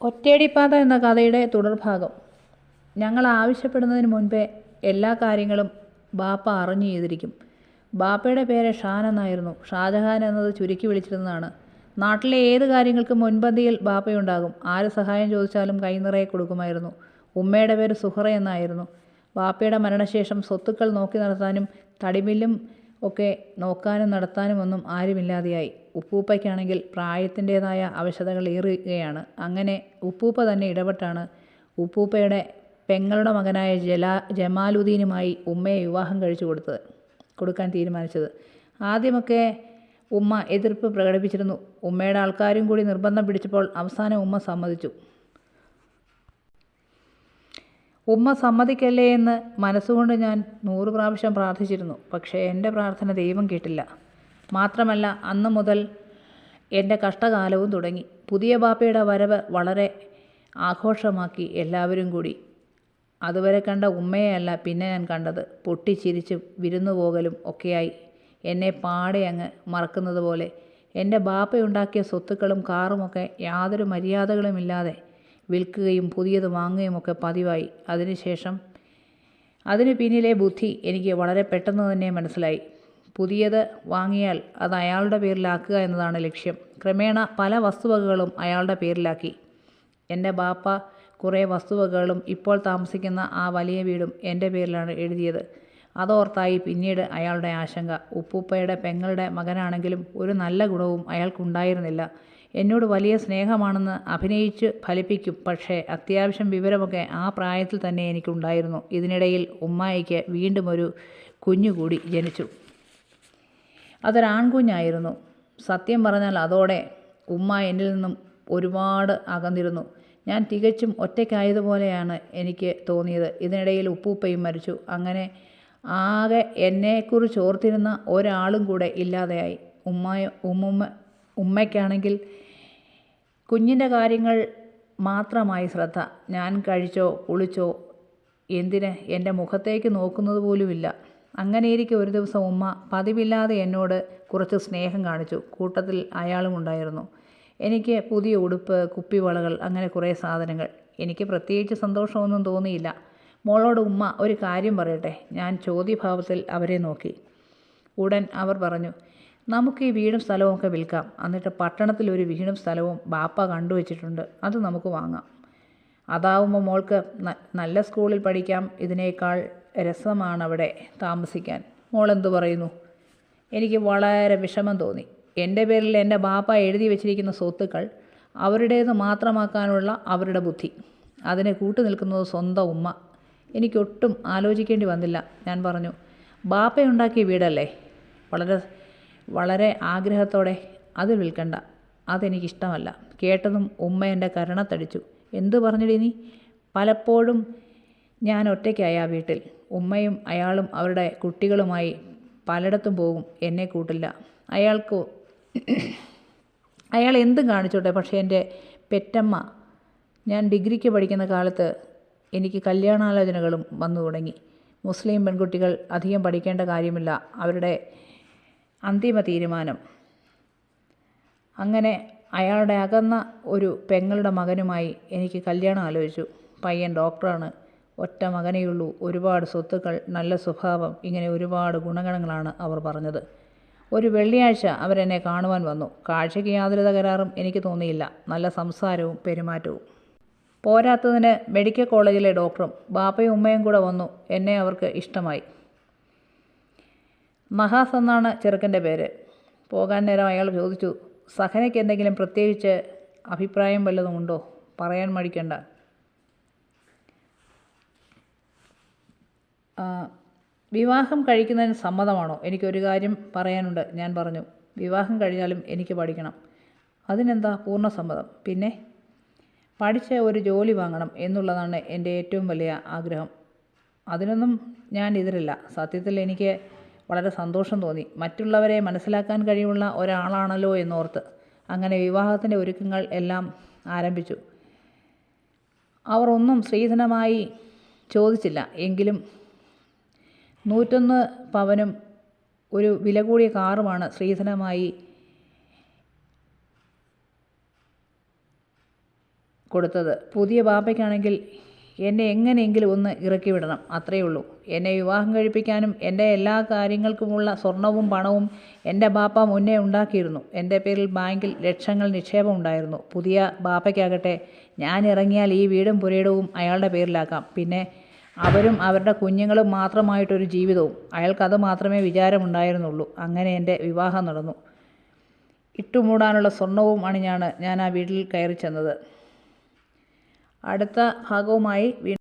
ഒറ്റയടിപ്പാത എന്ന കഥയുടെ തുടർഭാഗം. ഞങ്ങൾ ആവശ്യപ്പെടുന്നതിന് മുൻപേ എല്ലാ കാര്യങ്ങളും ബാപ്പ അറിഞ്ഞു ചെയ്തിരിക്കും. ബാപ്പയുടെ പേര് ഷാൻ എന്നായിരുന്നു. ഷാജഹാൻ എന്നത് ചുരുക്കി വിളിച്ചിരുന്നതാണ്. നാട്ടിലെ ഏത് കാര്യങ്ങൾക്കും മുൻപന്തിയിൽ ബാപ്പയുണ്ടാകും. ആര് സഹായം ചോദിച്ചാലും കൈനിറയെ കൊടുക്കുമായിരുന്നു. ഉമ്മയുടെ പേര് സുഹറ എന്നായിരുന്നു. ബാപ്പയുടെ മരണശേഷം സ്വത്തുക്കൾ നോക്കി നടത്താനും തടിമില്ലും ഒക്കെ നോക്കാനും നടത്താനും ഒന്നും ആരുമില്ലാതെയായി. ഉപ്പൂപ്പയ്ക്കാണെങ്കിൽ പ്രായത്തിൻ്റേതായ അവശതകൾ ഏറുകയാണ്. അങ്ങനെ ഉപ്പൂപ്പ തന്നെ ഇടപെട്ടാണ് ഉപ്പൂപ്പയുടെ പെങ്ങളുടെ മകനായ ജമാലുദ്ദീനുമായി ഉമ്മയെ വിവാഹം കഴിച്ചു കൊടുക്കാൻ തീരുമാനിച്ചത്. ആദ്യമൊക്കെ ഉമ്മ എതിർപ്പ് പ്രകടിപ്പിച്ചിരുന്നു. ഉമ്മയുടെ ആൾക്കാരും കൂടി നിർബന്ധം പിടിച്ചപ്പോൾ അവസാനം ഉമ്മ സമ്മതിച്ചു. ഉമ്മ സമ്മതിക്കല്ലേ എന്ന് മനസ്സുകൊണ്ട് ഞാൻ 100 പ്രാവശ്യം പ്രാർത്ഥിച്ചിരുന്നു. പക്ഷേ എൻ്റെ പ്രാർത്ഥന ദൈവം കേട്ടില്ല. മാത്രമല്ല, അന്ന് മുതൽ എൻ്റെ കഷ്ടകാലവും തുടങ്ങി. പുതിയ ബാപ്പയുടെ വരവ് വളരെ ആഘോഷമാക്കി എല്ലാവരും കൂടി. അതുവരെ കണ്ട ഉമ്മയെയല്ല പിന്നെ ഞാൻ കണ്ടത്. പൊട്ടിച്ചിരിച്ചും വിരുന്നുപോകലും ഒക്കെയായി എന്നെ പാടെ അങ്ങ് മറക്കുന്നത് പോലെ. എൻ്റെ ബാപ്പയുണ്ടാക്കിയ സ്വത്തുക്കളും കാറുമൊക്കെ യാതൊരു മര്യാദകളുമില്ലാതെ വിൽക്കുകയും പുതിയത് വാങ്ങുകയും ഒക്കെ പതിവായി. അതിന് പിന്നിലെ ബുദ്ധി എനിക്ക് വളരെ പെട്ടെന്ന് തന്നെ മനസ്സിലായി. പുതിയത് വാങ്ങിയാൽ അത് അയാളുടെ പേരിലാക്കുക എന്നതാണ് ലക്ഷ്യം. ക്രമേണ പല വസ്തുവകകളും അയാളുടെ പേരിലാക്കി. എൻ്റെ ബാപ്പ കുറേ വസ്തുവകകളും ഇപ്പോൾ താമസിക്കുന്ന ആ വലിയ വീടും എൻ്റെ പേരിലാണ് എഴുതിയത്. അതോർത്തായി പിന്നീട് അയാളുടെ ആശങ്ക. ഉപ്പൂപ്പയുടെ പെങ്ങളുടെ മകനാണെങ്കിലും ഒരു നല്ല ഗുണവും അയാൾക്കുണ്ടായിരുന്നില്ല. എന്നോട് വലിയ സ്നേഹമാണെന്ന് അഭിനയിച്ച് ഫലിപ്പിക്കും. പക്ഷേ അത്യാവശ്യം വിവരമൊക്കെ ആ പ്രായത്തിൽ തന്നെ എനിക്കുണ്ടായിരുന്നു. ഇതിനിടയിൽ ഉമ്മായിക്ക് വീണ്ടും ഒരു കുഞ്ഞുകൂടി ജനിച്ചു. അതൊരാൺകുഞ്ഞായിരുന്നു. സത്യം പറഞ്ഞാൽ അതോടെ ഉമ്മ എന്നിൽ നിന്നും ഒരുപാട് അകന്നിരുന്നു. ഞാൻ തികച്ചും ഒറ്റയ്ക്കായതുപോലെയാണ് എനിക്ക് തോന്നിയത്. ഇതിനിടയിൽ ഉപ്പൂപ്പയും മരിച്ചു. അങ്ങനെ ആകെ എന്നെക്കുറിച്ച് ഓർത്തിരുന്ന ഒരാളും കൂടെ ഇല്ലാതെയായി. ഉമ്മയ്ക്കാണെങ്കിൽ കുഞ്ഞിൻ്റെ കാര്യങ്ങൾ മാത്രമായി ശ്രദ്ധ. ഞാൻ കഴിച്ചോ കുളിച്ചോ എന്തിന് എൻ്റെ മുഖത്തേക്ക് നോക്കുന്നത് പോലുമില്ല. അങ്ങനെയിരിക്കെ ഒരു ദിവസം ഉമ്മ പതിവില്ലാതെ എന്നോട് കുറച്ച് സ്നേഹം കാണിച്ചു. കൂട്ടത്തിൽ അയാളും ഉണ്ടായിരുന്നു. എനിക്ക് പുതിയ ഉടുപ്പ്, കുപ്പിവളകൾ, അങ്ങനെ കുറേ സാധനങ്ങൾ. എനിക്ക് പ്രത്യേകിച്ച് സന്തോഷമൊന്നും തോന്നിയില്ല. മോളോട് ഉമ്മ ഒരു കാര്യം പറയട്ടെ? ഞാൻ ചോദ്യഭാവത്തിൽ അവരെ നോക്കി. ഉടൻ അവർ പറഞ്ഞു, നമുക്ക് ഈ വീടും സ്ഥലവും ഒക്കെ വിൽക്കാം. എന്നിട്ട് പട്ടണത്തിൽ ഒരു വീടും സ്ഥലവും ബാപ്പ കണ്ടുവച്ചിട്ടുണ്ട്. അത് നമുക്ക് വാങ്ങാം. അതാവുമ്പോൾ മോൾക്ക് നല്ല സ്കൂളിൽ പഠിക്കാം. ഇതിനേക്കാൾ രസമാണവിടെ താമസിക്കാൻ. മോളെന്തു പറയുന്നു? എനിക്ക് വളരെ വിഷമം തോന്നി. എൻ്റെ പേരിൽ എൻ്റെ ബാപ്പ എഴുതി വച്ചിരിക്കുന്ന സ്വത്തുക്കൾ അവരുടേത് മാത്രമാക്കാനുള്ള അവരുടെ ബുദ്ധി. അതിന് കൂട്ടുനിൽക്കുന്നത് സ്വന്തം ഉമ്മ. എനിക്കൊട്ടും ആലോചിക്കേണ്ടി വന്നില്ല. ഞാൻ പറഞ്ഞു, ബാപ്പയുണ്ടാക്കിയ വീടല്ലേ, വളരെ ആഗ്രഹത്തോടെ അത് വിൽക്കണ്ട. അതെനിക്കിഷ്ടമല്ല. കേട്ടതും ഉമ്മ എൻ്റെ കരണത്തടിച്ചു. എന്തു പറഞ്ഞിടി നീ? പലപ്പോഴും ഞാൻ ഒറ്റയ്ക്കായി ആ വീട്ടിൽ. ഉമ്മയും അയാളും അവരുടെ കുട്ടികളുമായി പലയിടത്തും പോകും. എന്നെ കൂട്ടില്ല. അയാൾ എന്തും കാണിച്ചോട്ടെ. പക്ഷേ എൻ്റെ പെറ്റമ്മ. ഞാൻ ഡിഗ്രിക്ക് പഠിക്കുന്ന കാലത്ത് എനിക്ക് കല്യാണാലോചനകളും വന്നു തുടങ്ങി. മുസ്ലിം പെൺകുട്ടികൾ അധികം പഠിക്കേണ്ട കാര്യമില്ല, അവരുടെ അന്തിമ തീരുമാനം. അങ്ങനെ അയാളുടെ അകന്ന ഒരു പെങ്ങളുടെ മകനുമായി എനിക്ക് കല്യാണം ആലോചിച്ചു. പയ്യൻ ഡോക്ടറാണ്. ഒറ്റ മകനേയുള്ളൂ. ഒരുപാട് സ്വത്തുക്കൾ, നല്ല സ്വഭാവം, ഇങ്ങനെ ഒരുപാട് ഗുണഗണങ്ങളാണ് അവർ പറഞ്ഞത്. ഒരു വെള്ളിയാഴ്ച അവരെന്നെ കാണുവാൻ വന്നു. കാഴ്ചയ്ക്ക് യാതൊരു തകരാറും എനിക്ക് തോന്നിയില്ല. നല്ല സംസാരവും പെരുമാറ്റവും. പോരാത്തതിന് മെഡിക്കൽ കോളേജിലെ ഡോക്ടറും. ബാപ്പയും ഉമ്മയും കൂടെ വന്നു. എന്നെ അവർക്ക് ഇഷ്ടമായി. നഹാസ് എന്നാണ് ചെറുക്കൻ്റെ പേര്. പോകാൻ നേരം അയാൾ ചോദിച്ചു, സഹനയ്ക്ക് എന്തെങ്കിലും പ്രത്യേകിച്ച് അഭിപ്രായം വല്ലതും ഉണ്ടോ? പറയാൻ മടിക്കണ്ട. വിവാഹം കഴിക്കുന്നതിന് സമ്മതമാണോ? എനിക്കൊരു കാര്യം പറയാനുണ്ട്. ഞാൻ പറഞ്ഞു, വിവാഹം കഴിഞ്ഞാലും എനിക്ക് പഠിക്കണം. അതിനെന്താ, പൂർണ്ണ സമ്മതം. പിന്നെ പഠിച്ച് ഒരു ജോലി വാങ്ങണം എന്നുള്ളതാണ് എൻ്റെ ഏറ്റവും വലിയ ആഗ്രഹം. അതിനൊന്നും ഞാൻ എതിരല്ല. സത്യത്തിൽ എനിക്ക് വളരെ സന്തോഷം തോന്നി. മറ്റുള്ളവരെ മനസ്സിലാക്കാൻ കഴിവുള്ള ഒരാളാണല്ലോ എന്നോർത്ത്. അങ്ങനെ വിവാഹത്തിൻ്റെ ഒരുക്കങ്ങൾ എല്ലാം ആരംഭിച്ചു. അവർ ഒന്നും സ്ത്രീധനമായി ചോദിച്ചില്ല. എങ്കിലും 101 പവനും ഒരു വില കൂടിയ കാറുമാണ് സ്ത്രീധനമായി കൊടുത്തത്. പുതിയ ബാപ്പയ്ക്കാണെങ്കിൽ എന്നെ എങ്ങനെയെങ്കിലും ഒന്ന് ഇറക്കി വിടണം, അത്രയേ ഉള്ളൂ. എന്നെ വിവാഹം കഴിപ്പിക്കാനും എൻ്റെ എല്ലാ കാര്യങ്ങൾക്കുമുള്ള സ്വർണവും പണവും എൻ്റെ ബാപ്പ മുന്നേ ഉണ്ടാക്കിയിരുന്നു. എൻ്റെ പേരിൽ ബാങ്കിൽ ലക്ഷങ്ങൾ നിക്ഷേപം ഉണ്ടായിരുന്നു. പുതിയ ബാപ്പയ്ക്കാകട്ടെ ഞാൻ ഇറങ്ങിയാൽ ഈ വീടും പുരയിടവും അയാളുടെ പേരിലാക്കാം. പിന്നെ അവരും അവരുടെ കുഞ്ഞുങ്ങളും മാത്രമായിട്ടൊരു ജീവിതവും. അയാൾക്കത് മാത്രമേ വിചാരമുണ്ടായിരുന്നുള്ളൂ. അങ്ങനെ എൻ്റെ വിവാഹം നടന്നു. ഇട്ടുമൂടാനുള്ള സ്വർണവും അണിഞ്ഞാണ് ഞാൻ ആ വീട്ടിൽ കയറി ചെന്നത്. അടുത്ത ഭാഗവുമായി